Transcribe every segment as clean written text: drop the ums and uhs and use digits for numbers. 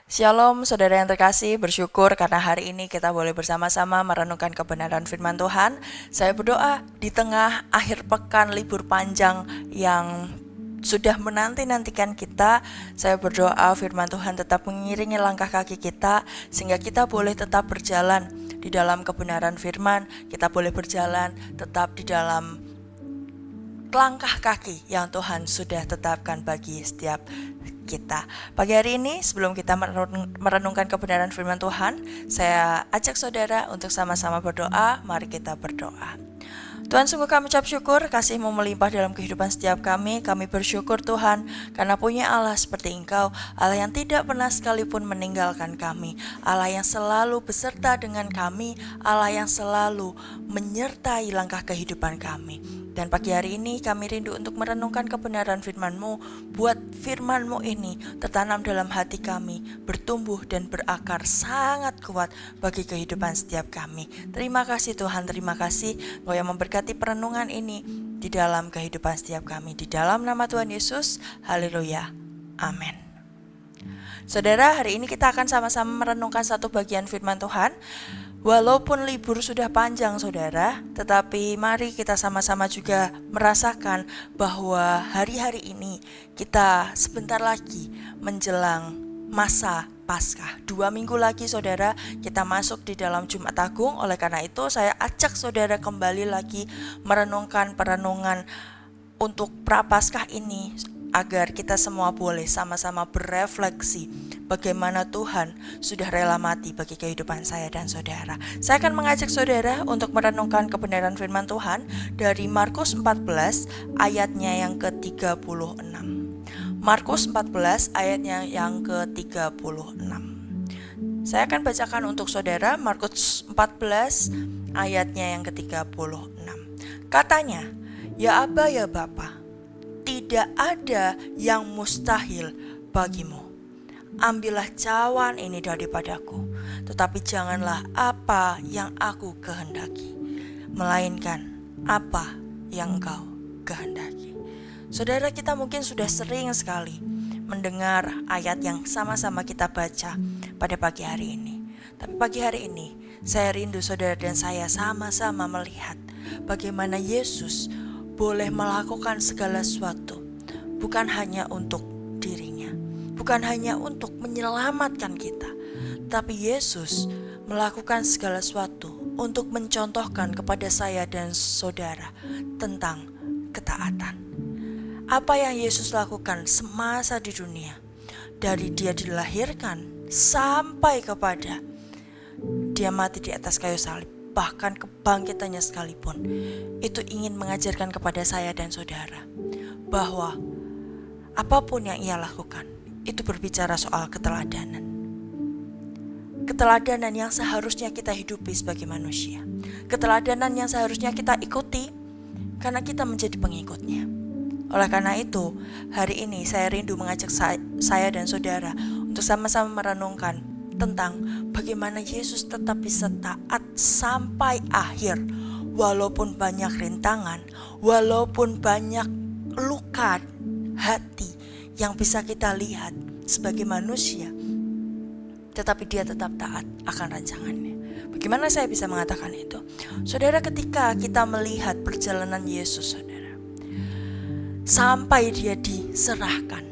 Shalom saudara yang terkasih, bersyukur karena hari ini kita boleh bersama-sama merenungkan kebenaran firman Tuhan. Saya berdoa di tengah akhir pekan libur panjang yang sudah menanti-nantikan kita, saya berdoa firman Tuhan tetap mengiringi langkah kaki kita, sehingga kita boleh tetap berjalan di dalam kebenaran firman, kita boleh berjalan tetap di dalam langkah kaki yang Tuhan sudah tetapkan bagi setiap kita. Pagi hari ini sebelum kita merenungkan kebenaran firman Tuhan, saya ajak saudara untuk sama-sama berdoa. Mari kita berdoa. Tuhan, sungguh kami ucap syukur, kasih-Mu melimpah dalam kehidupan setiap kami. Kami bersyukur Tuhan, karena punya Allah seperti Engkau, Allah yang tidak pernah sekalipun meninggalkan kami, Allah yang selalu beserta dengan kami, Allah yang selalu menyertai langkah kehidupan kami. Dan pagi hari ini kami rindu untuk merenungkan kebenaran firman-Mu. Buat firman-Mu ini tertanam dalam hati kami, bertumbuh dan berakar sangat kuat bagi kehidupan setiap kami. Terima kasih Tuhan, terima kasih Engkau yang memberkati perenungan ini di dalam kehidupan setiap kami. Di dalam nama Tuhan Yesus, haleluya, amin. Saudara, hari ini kita akan sama-sama merenungkan satu bagian firman Tuhan. Walaupun libur sudah panjang saudara, tetapi mari kita sama-sama juga merasakan bahwa hari-hari ini kita sebentar lagi menjelang masa Paskah. 2 minggu lagi saudara, kita masuk di dalam Jumat Agung. Oleh karena itu saya ajak saudara kembali lagi merenungkan perenungan untuk Prapaskah ini, agar kita semua boleh sama-sama berefleksi bagaimana Tuhan sudah rela mati bagi kehidupan saya dan saudara. Saya akan mengajak saudara untuk merenungkan kebenaran firman Tuhan dari Markus 14 ayatnya yang ke-36. Markus 14 ayatnya yang ke-36. Saya akan bacakan untuk saudara Markus 14 ayatnya yang ke-36. Katanya, "Ya Aba, ya Bapa, tidak ada yang mustahil bagimu. Ambillah cawan ini daripadaku, tetapi janganlah apa yang aku kehendaki, melainkan apa yang Engkau kehendaki." Saudara, kita mungkin sudah sering sekali mendengar ayat yang sama-sama kita baca pada pagi hari ini. Tapi pagi hari ini saya rindu saudara dan saya sama-sama melihat bagaimana Yesus boleh melakukan segala sesuatu, bukan hanya untuk dirinya, bukan hanya untuk menyelamatkan kita, tapi Yesus melakukan segala sesuatu untuk mencontohkan kepada saya dan saudara tentang ketaatan. Apa yang Yesus lakukan semasa di dunia, dari dia dilahirkan sampai kepada dia mati di atas kayu salib, bahkan kebangkitannya sekalipun, itu ingin mengajarkan kepada saya dan saudara bahwa apapun yang ia lakukan itu berbicara soal keteladanan. Keteladanan yang seharusnya kita hidupi sebagai manusia, keteladanan yang seharusnya kita ikuti karena kita menjadi pengikutnya. Oleh karena itu, hari ini saya rindu mengajak saya dan saudara untuk sama-sama merenungkan tentang bagaimana Yesus tetap bisa taat sampai akhir, walaupun banyak rintangan, walaupun banyak luka hati yang bisa kita lihat sebagai manusia, tetapi dia tetap taat akan rancangannya. Bagaimana saya bisa mengatakan itu? Saudara, ketika kita melihat perjalanan Yesus, saudara, sampai dia diserahkan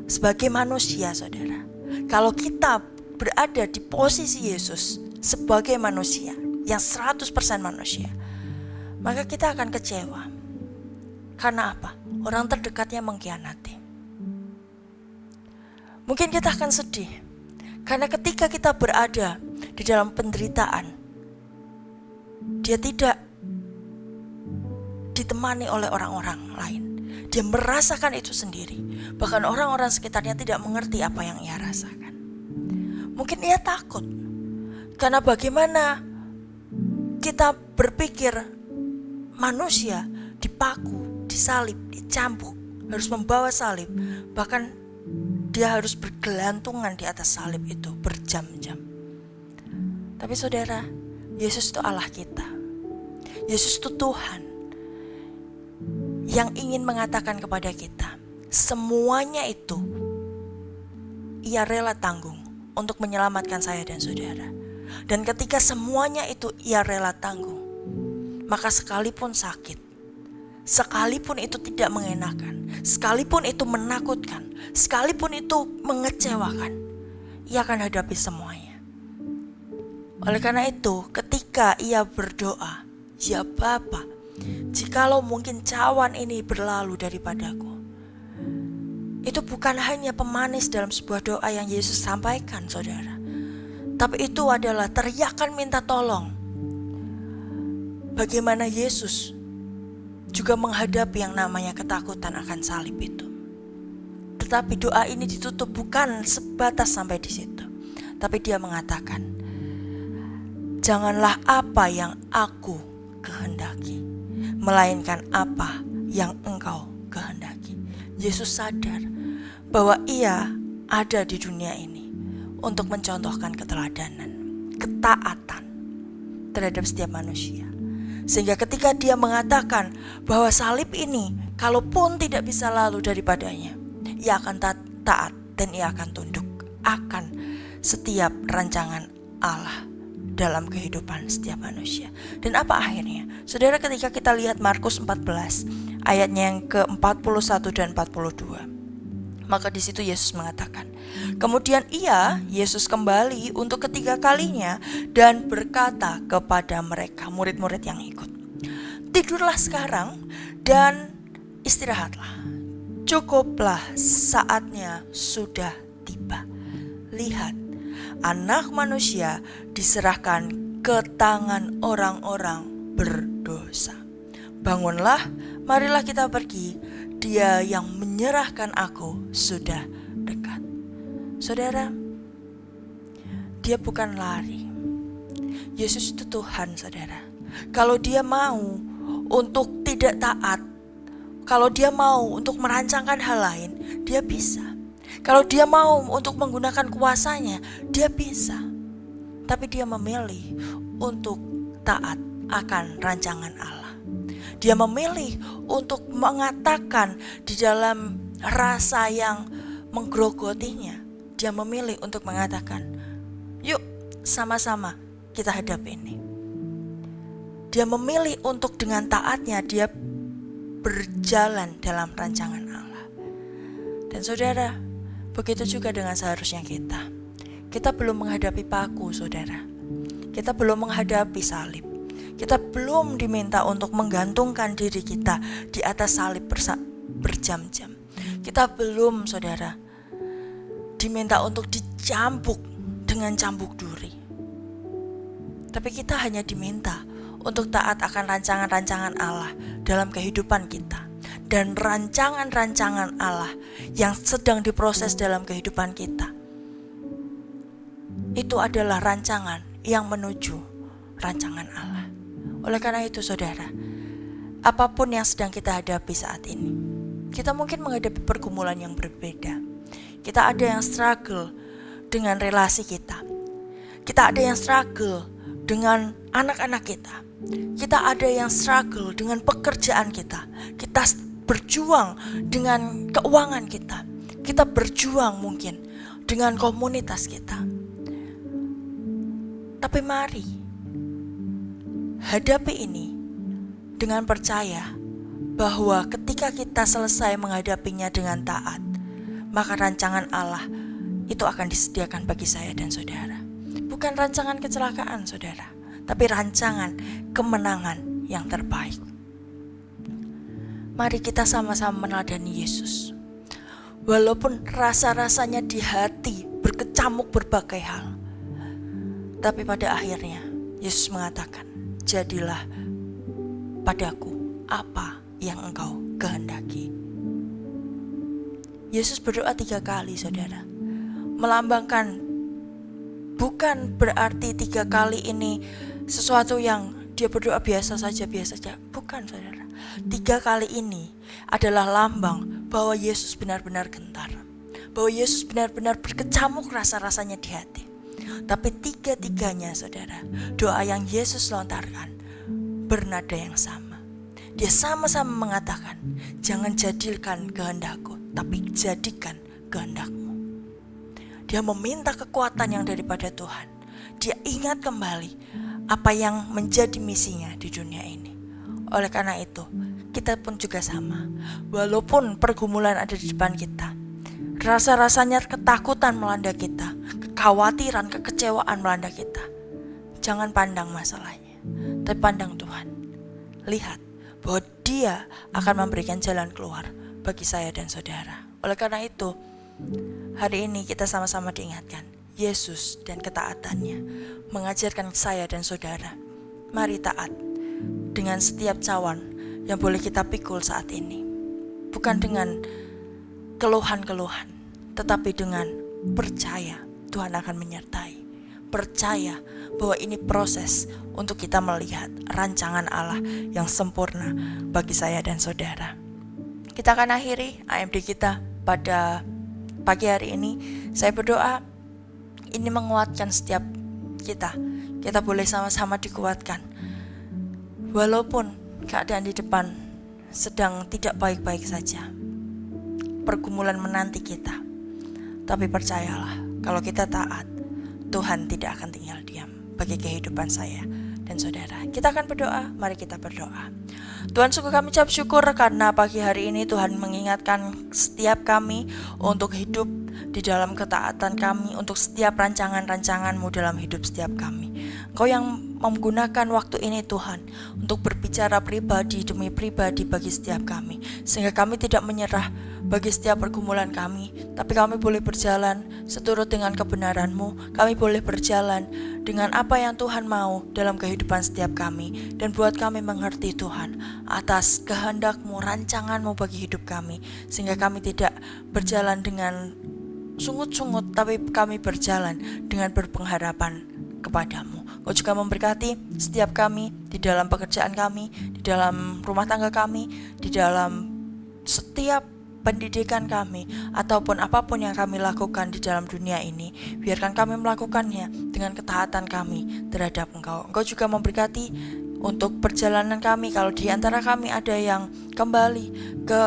sebagai manusia, saudara, kalau kita berada di posisi Yesus sebagai manusia yang 100% manusia, maka kita akan kecewa. Karena apa? Orang terdekatnya mengkhianati. Mungkin kita akan sedih karena ketika kita berada di dalam penderitaan, dia tidak ditemani oleh orang-orang lain. Dia merasakan itu sendiri. Bahkan orang-orang sekitarnya tidak mengerti apa yang ia rasakan. Mungkin ia takut, karena bagaimana kita berpikir manusia dipaku, disalib, dicambuk, harus membawa salib, bahkan dia harus bergelantungan di atas salib itu berjam-jam. Tapi saudara, Yesus itu Allah kita. Yesus itu Tuhan yang ingin mengatakan kepada kita, semuanya itu ia rela tanggung untuk menyelamatkan saya dan saudara. Dan ketika semuanya itu ia rela tanggung, maka sekalipun sakit, sekalipun itu tidak mengenakan, sekalipun itu menakutkan, sekalipun itu mengecewakan, ia akan hadapi semuanya. Oleh karena itu, ketika ia berdoa, "Ya Bapa, jikalau mungkin cawan ini berlalu daripadaku." Itu bukan hanya pemanis dalam sebuah doa yang Yesus sampaikan, saudara. Tapi itu adalah teriakan minta tolong. Bagaimana Yesus juga menghadapi yang namanya ketakutan akan salib itu. Tetapi doa ini ditutup bukan sebatas sampai di situ. Tapi dia mengatakan, "Janganlah apa yang aku kehendaki, melainkan apa yang engkau kehendaki." Yesus sadar bahwa ia ada di dunia ini untuk mencontohkan keteladanan, ketaatan terhadap setiap manusia. Sehingga ketika dia mengatakan bahwa salib ini kalaupun tidak bisa lalu daripadanya, ia akan taat dan ia akan tunduk akan setiap rancangan Allah dalam kehidupan setiap manusia. Dan apa akhirnya? Saudara, ketika kita lihat Markus 14 ayatnya yang ke-41 dan 42, maka di situ Yesus mengatakan, "Kemudian Yesus kembali untuk ketiga kalinya dan berkata kepada mereka, murid-murid yang ikut, 'Tidurlah sekarang dan istirahatlah. Cukuplah, saatnya sudah tiba. Lihat, Anak Manusia diserahkan ke tangan orang-orang berdosa. Bangunlah, marilah kita pergi. Dia yang menyerahkan aku sudah dekat.'" Saudara, dia bukan lari. Yesus itu Tuhan, saudara. Kalau dia mau untuk tidak taat, kalau dia mau untuk merancangkan hal lain, dia bisa. Kalau dia mau untuk menggunakan kuasanya, dia bisa. Tapi dia memilih untuk taat akan rancangan Allah. Dia memilih untuk mengatakan di dalam rasa yang menggerogotinya, dia memilih untuk mengatakan, "Yuk sama-sama kita hadapi ini." Dia memilih untuk dengan taatnya dia berjalan dalam rancangan Allah. Dan saudara, begitu juga dengan seharusnya kita. Kita belum menghadapi paku, saudara. Kita belum menghadapi salib. Kita belum diminta untuk menggantungkan diri kita di atas salib berjam-jam. Kita belum, saudara, diminta untuk dicambuk dengan cambuk duri. Tapi kita hanya diminta untuk taat akan rancangan-rancangan Allah dalam kehidupan kita. Dan rancangan-rancangan Allah yang sedang diproses dalam kehidupan kita, itu adalah rancangan yang menuju rancangan Allah. Oleh karena itu, saudara, apapun yang sedang kita hadapi saat ini, kita mungkin menghadapi pergumulan yang berbeda. Kita ada yang struggle dengan relasi kita. Kita ada yang struggle dengan anak-anak kita. Kita ada yang struggle dengan pekerjaan kita. Kita berjuang dengan keuangan kita. Kita berjuang mungkin dengan komunitas kita. Tapi mari hadapi ini dengan percaya bahwa ketika kita selesai menghadapinya dengan taat, maka rancangan Allah itu akan disediakan bagi saya dan saudara. Bukan rancangan kecelakaan, saudara, tapi rancangan kemenangan yang terbaik. Mari kita sama-sama meneladani Yesus. Walaupun rasa-rasanya di hati berkecamuk berbagai hal, tapi pada akhirnya Yesus mengatakan, "Jadilah padaku apa yang engkau kehendaki." Yesus berdoa 3 kali, saudara. Melambangkan, bukan berarti 3 kali ini sesuatu yang dia berdoa biasa saja. Bukan, saudara. 3 kali ini adalah lambang bahwa Yesus benar-benar gentar, bahwa Yesus benar-benar berkecamuk rasa-rasanya di hati. Tapi 3-tiganya, saudara, doa yang Yesus lontarkan bernada yang sama. Dia sama-sama mengatakan, "Jangan jadikan kehendakku, tapi jadikan kehendakmu." Dia meminta kekuatan yang daripada Tuhan. Dia ingat kembali apa yang menjadi misinya di dunia ini. Oleh karena itu, kita pun juga sama. Walaupun pergumulan ada di depan kita, rasa-rasanya ketakutan melanda kita, kekhawatiran, kekecewaan melanda kita, jangan pandang masalahnya, tapi pandang Tuhan. Lihat bahwa Dia akan memberikan jalan keluar bagi saya dan saudara. Oleh karena itu, hari ini kita sama-sama diingatkan, Yesus dan ketaatannya mengajarkan saya dan saudara, mari taat dengan setiap cawan yang boleh kita pikul saat ini. Bukan dengan keluhan-keluhan, tetapi dengan percaya Tuhan akan menyertai. Percaya bahwa ini proses untuk kita melihat rancangan Allah yang sempurna bagi saya dan saudara. Kita akan akhiri AMD kita pada pagi hari ini. Saya berdoa ini menguatkan setiap kita. Kita boleh sama-sama dikuatkan. Walaupun keadaan di depan sedang tidak baik-baik saja, pergumulan menanti kita, tapi percayalah, kalau kita taat, Tuhan tidak akan tinggal diam bagi kehidupan saya dan saudara. Kita akan berdoa, mari kita berdoa. Tuhan, sungguh kami ucap syukur karena pagi hari ini Tuhan mengingatkan setiap kami untuk hidup di dalam ketaatan kami, untuk setiap rancangan-rancangan-Mu dalam hidup setiap kami. Engkau yang menggunakan waktu ini Tuhan untuk berbicara pribadi demi pribadi bagi setiap kami, sehingga kami tidak menyerah bagi setiap pergumulan kami, tapi kami boleh berjalan seturut dengan kebenaran-Mu. Kami boleh berjalan dengan apa yang Tuhan mau dalam kehidupan setiap kami, dan buat kami mengerti Tuhan atas kehendak-Mu, rancangan-Mu bagi hidup kami, sehingga kami tidak berjalan dengan sungut-sungut, tapi kami berjalan dengan berpengharapan kepadamu. Kau juga memberkati setiap kami di dalam pekerjaan kami, di dalam rumah tangga kami, di dalam setiap pendidikan kami, ataupun apapun yang kami lakukan di dalam dunia ini. Biarkan kami melakukannya dengan ketaatan kami terhadap Engkau. Engkau juga memberkati untuk perjalanan kami. Kalau di antara kami ada yang kembali ke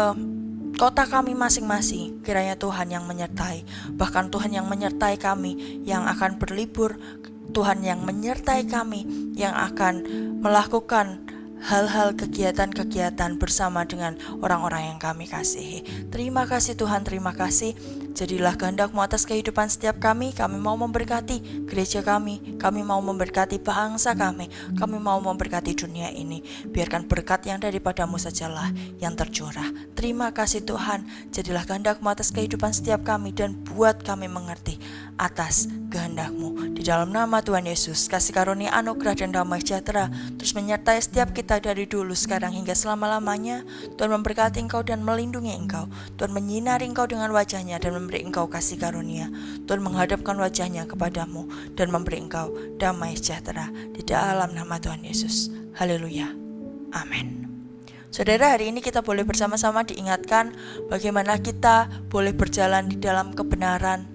kota kami masing-masing, kiranya Tuhan yang menyertai. Bahkan Tuhan yang menyertai kami yang akan berlibur, Tuhan yang menyertai kami yang akan melakukan hal-hal kegiatan-kegiatan bersama dengan orang-orang yang kami kasihi. Terima kasih Tuhan, terima kasih. Jadilah kehendak-Mu atas kehidupan setiap kami. Kami mau memberkati gereja kami mau memberkati bangsa kami mau memberkati dunia ini. Biarkan berkat yang daripada-Mu sajalah yang tercurah. Terima kasih Tuhan, jadilah kehendak-Mu atas kehidupan setiap kami, dan buat kami mengerti atas kehendak-Mu. Di dalam nama Tuhan Yesus, kasih karunia, anugerah dan damai sejahtera terus menyertai setiap kita dari dulu, sekarang hingga selama-lamanya. Tuhan memberkati engkau dan melindungi engkau. Tuhan menyinari engkau dengan wajahnya dan memberi engkau kasih karunia. Tuhan menghadapkan wajahnya kepadamu dan memberi engkau damai sejahtera di dalam nama Tuhan Yesus. Haleluya. Amin. Saudara, hari ini kita boleh bersama-sama diingatkan bagaimana kita boleh berjalan di dalam kebenaran,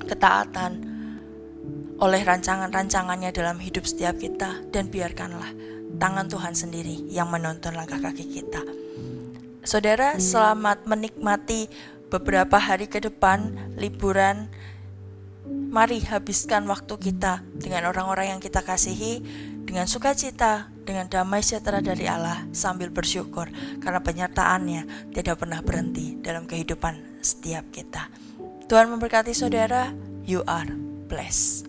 ketaatan oleh rancangan-rancangannya dalam hidup setiap kita, dan biarkanlah tangan Tuhan sendiri yang menuntun langkah kaki kita. Saudara, selamat menikmati beberapa hari ke depan liburan. Mari habiskan waktu kita dengan orang-orang yang kita kasihi, dengan sukacita, dengan damai sejahtera dari Allah, sambil bersyukur karena penyertaannya tidak pernah berhenti dalam kehidupan setiap kita. Tuhan memberkati saudara. You are blessed.